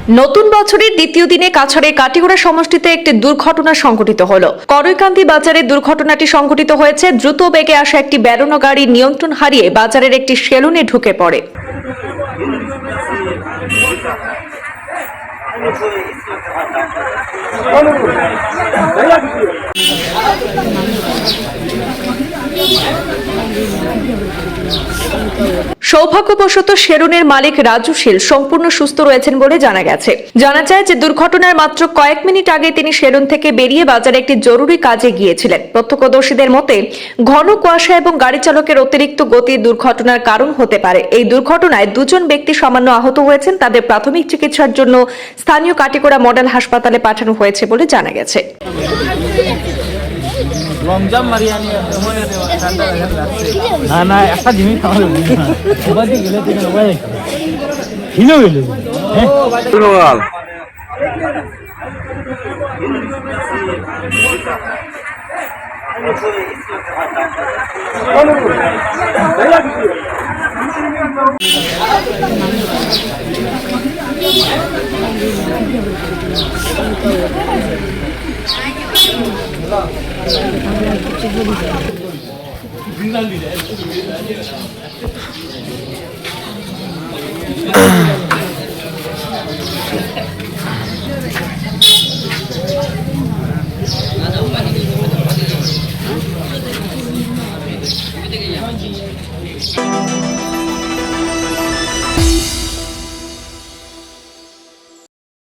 নতুন বছরের দ্বিতীয় দিনে কাছাড়ের কাটিগড়া সমষ্টিতে একটি দুর্ঘটনা সংঘটিত হলো। করইকান্দি বাজারে দুর্ঘটনাটি সংঘটিত হয়েছে। দ্রুত বেগে আসা একটি বেরোনো গাড়ি নিয়ন্ত্রণ হারিয়ে বাজারের একটি সেলুনে ঢুকে পড়ে। সৌভাগ্যবশত সেলুনের মালিক রাজু শীল সম্পূর্ণ সুস্থ রয়েছেন বলে জানা গেছে। জানা যায় যে দুর্ঘটনার মাত্র কয়েক মিনিট আগে তিনি সেলুন থেকে বেরিয়ে বাজারে একটি জরুরি কাজে গিয়েছিলেন। প্রত্যক্ষদর্শীদের মতে ঘন কুয়াশা এবং গাড়ি চালকের অতিরিক্ত গতি দুর্ঘটনার কারণ হতে পারে। এই দুর্ঘটনায় দুজন ব্যক্তি সামান্য আহত হয়েছেন। তাদের প্রাথমিক চিকিৎসার জন্য স্থানীয় কাটিগড়া মডেল হাসপাতালে পাঠানো হয়েছে বলে জানা গেছে। না না একটা জিনিস আমাদের গেলে হিলো গেলে